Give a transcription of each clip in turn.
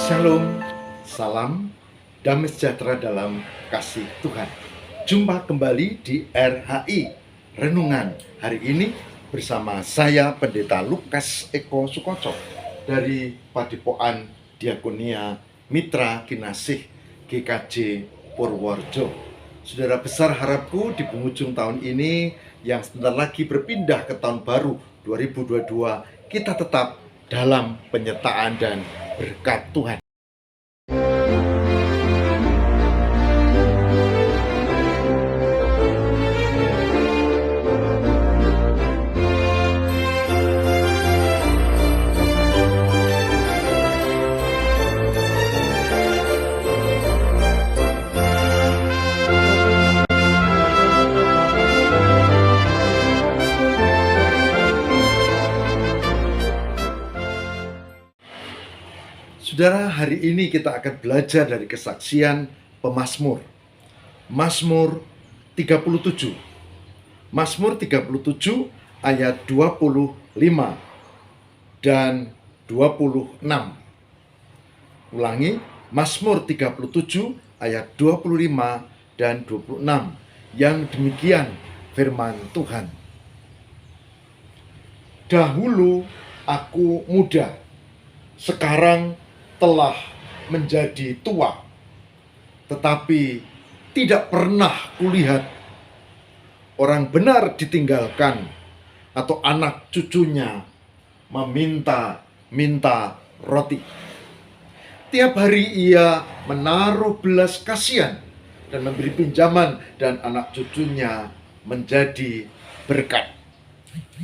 Shalom, salam, damai sejahtera dalam kasih Tuhan. Jumpa kembali di RHI Renungan hari ini bersama saya Pendeta Lukas Eko Sukoco dari Padepokan Diakonia Mitra Kinasih GKJ Purworejo. Saudara besar, harapku di penghujung tahun ini yang sebentar lagi berpindah ke tahun baru 2022, kita tetap dalam penyertaan dan berkat Tuhan. Saudara, hari ini kita akan belajar dari kesaksian pemazmur. Mazmur 37. Mazmur 37 ayat 25 dan 26. Ulangi, Mazmur 37 ayat 25 dan 26. Yang demikian firman Tuhan. Dahulu aku muda, sekarang telah menjadi tua, tetapi tidak pernah kulihat orang benar ditinggalkan atau anak cucunya meminta-minta roti. Tiap hari ia menaruh belas kasihan dan memberi pinjaman, dan anak cucunya menjadi berkat.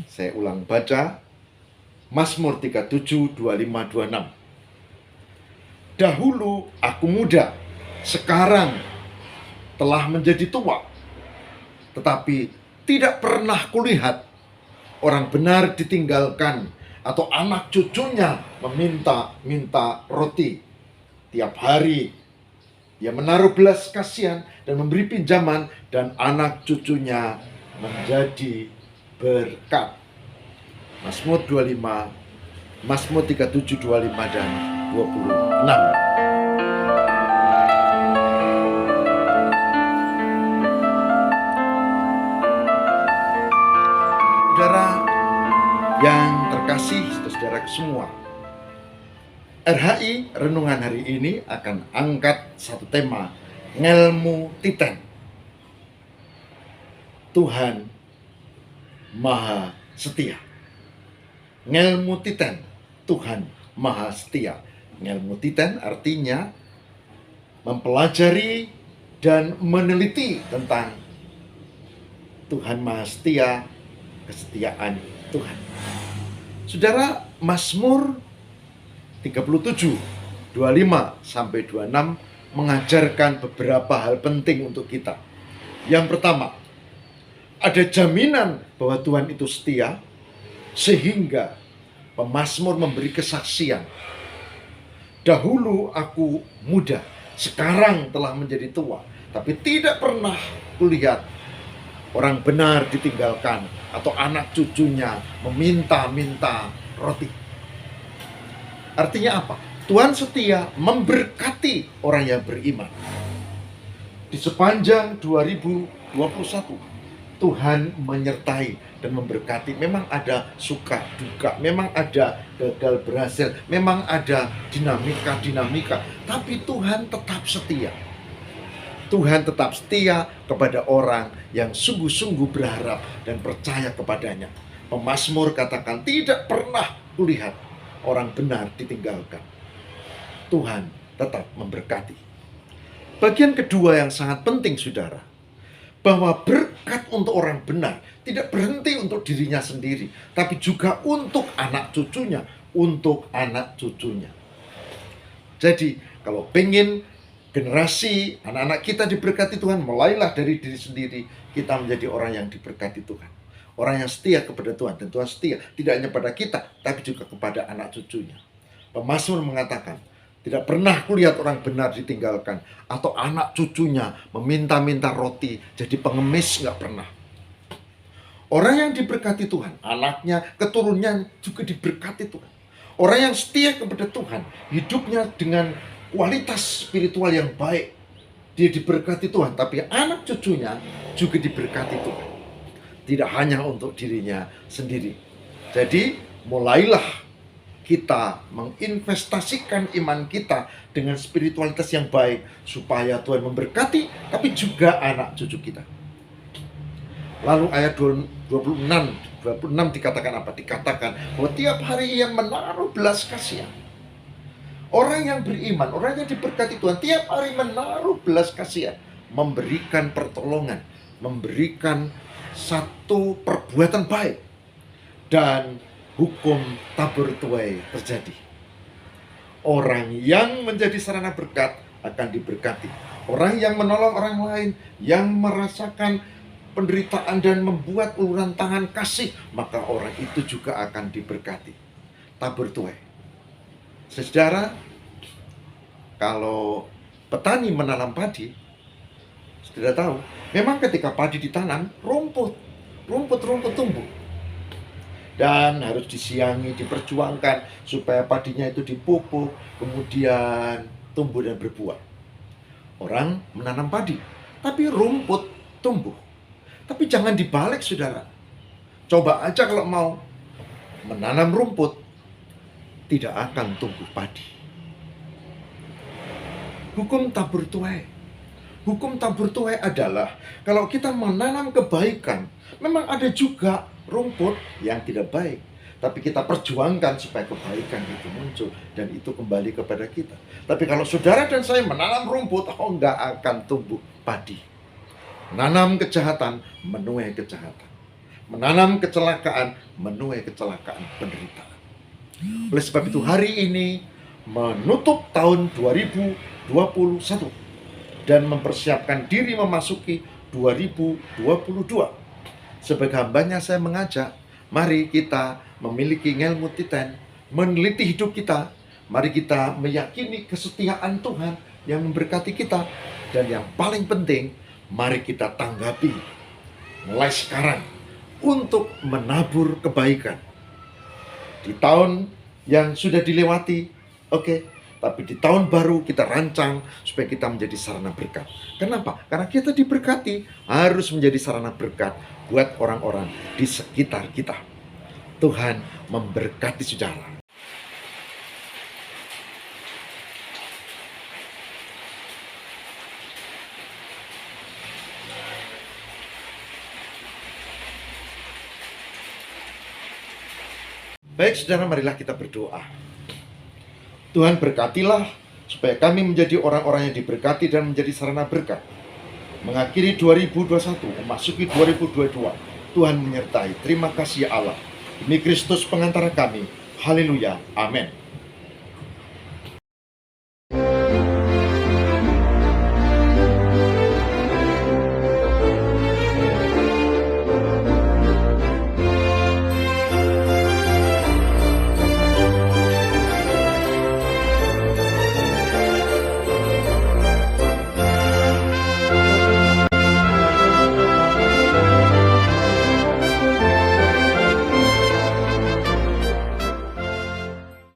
Saya ulang baca, Mazmur 37, 25, 26. Dahulu aku muda, sekarang telah menjadi tua, tetapi tidak pernah kulihat orang benar ditinggalkan atau anak cucunya meminta-minta roti. Tiap hari ia menaruh belas kasihan dan memberi pinjaman, dan anak cucunya menjadi berkat. Mazmur 25, Mazmur 37, 25 dan 26. Saudara yang terkasih, saudara semua, RHI Renungan hari ini akan angkat satu tema, ngelmu titen. Tuhan Maha Setia. Ngelmu titen, Tuhan Maha Setia. Ngelmu titen artinya mempelajari dan meneliti tentang Tuhan Maha Setia, kesetiaan Tuhan. Saudara, Mazmur 37, 25 sampai 26 mengajarkan beberapa hal penting untuk kita. Yang pertama, ada jaminan bahwa Tuhan itu setia, sehingga pemazmur memberi kesaksian. Dahulu aku muda, sekarang telah menjadi tua, tapi tidak pernah kulihat orang benar ditinggalkan atau anak cucunya meminta-minta roti. Artinya apa? Tuhan setia memberkati orang yang beriman. Di sepanjang 2021, Tuhan menyertai dan memberkati. Memang ada suka duka, memang ada gagal berhasil, memang ada dinamika, tapi Tuhan tetap setia. Tuhan tetap setia kepada orang yang sungguh-sungguh berharap dan percaya kepadanya. Pemazmur katakan, tidak pernah kulihat orang benar ditinggalkan. Tuhan tetap memberkati. Bagian kedua yang sangat penting, saudara, bahwa berkat untuk orang benar tidak berhenti untuk dirinya sendiri, tapi juga untuk anak cucunya, Jadi, kalau pengen generasi anak-anak kita diberkati Tuhan, mulailah dari diri sendiri. Kita menjadi orang yang diberkati Tuhan, orang yang setia kepada Tuhan, dan Tuhan setia tidak hanya pada kita, tapi juga kepada anak cucunya. Pemazmur mengatakan, tidak pernah kulihat orang benar ditinggalkan atau anak cucunya meminta-minta roti jadi pengemis, nggak pernah. Orang yang diberkati Tuhan, anaknya, keturunannya juga diberkati Tuhan. Orang yang setia kepada Tuhan, hidupnya dengan kualitas spiritual yang baik. Dia diberkati Tuhan, tapi anak cucunya juga diberkati Tuhan. Tidak hanya untuk dirinya sendiri. Jadi, mulailah kita menginvestasikan iman kita dengan spiritualitas yang baik, supaya Tuhan memberkati, tapi juga anak cucu kita. Lalu ayat 26 dikatakan apa? Dikatakan bahwa tiap hari ia menaruh belas kasihan. Orang yang beriman, orang yang diberkati Tuhan, tiap hari menaruh belas kasihan, memberikan pertolongan, memberikan satu perbuatan baik, dan hukum tabur tuai terjadi. Orang yang menjadi sarana berkat akan diberkati. Orang yang menolong orang lain, yang merasakan penderitaan dan membuat uluran tangan kasih, maka orang itu juga akan diberkati. Tabur tuai. Saudara, kalau petani menanam padi, saudara tahu, memang ketika padi ditanam, rumput tumbuh. Dan harus disiangi, diperjuangkan supaya padinya itu dipupuk, kemudian tumbuh dan berbuah. Orang menanam padi, tapi rumput tumbuh. Tapi jangan dibalik, saudara. Coba aja kalau mau menanam rumput, tidak akan tumbuh padi. Hukum tabur tuai. Hukum tabur tuai adalah kalau kita menanam kebaikan, memang ada juga rumput yang tidak baik, tapi kita perjuangkan supaya kebaikan itu muncul dan itu kembali kepada kita. Tapi kalau saudara dan saya menanam rumput, nggak akan tumbuh padi. Menanam kejahatan, menuai kejahatan. Menanam kecelakaan, menuai kecelakaan, penderitaan. Oleh sebab itu hari ini menutup tahun 2021 dan mempersiapkan diri memasuki 2022. Sebagai hambanya saya mengajak, mari kita memiliki ilmu titen, meneliti hidup kita. Mari kita meyakini kesetiaan Tuhan yang memberkati kita. Dan yang paling penting, mari kita tanggapi mulai sekarang untuk menabur kebaikan. Di tahun yang sudah dilewati, oke. Tapi di tahun baru kita rancang supaya kita menjadi sarana berkat. Kenapa? Karena kita diberkati, harus menjadi sarana berkat buat orang-orang di sekitar kita. Tuhan memberkati saudara. Baik saudara, marilah kita berdoa. Tuhan berkatilah supaya kami menjadi orang-orang yang diberkati dan menjadi sarana berkat. Mengakhiri 2021, memasuki 2022, Tuhan menyertai. Terima kasih ya Allah. Demi Kristus pengantara kami. Haleluya. Amin.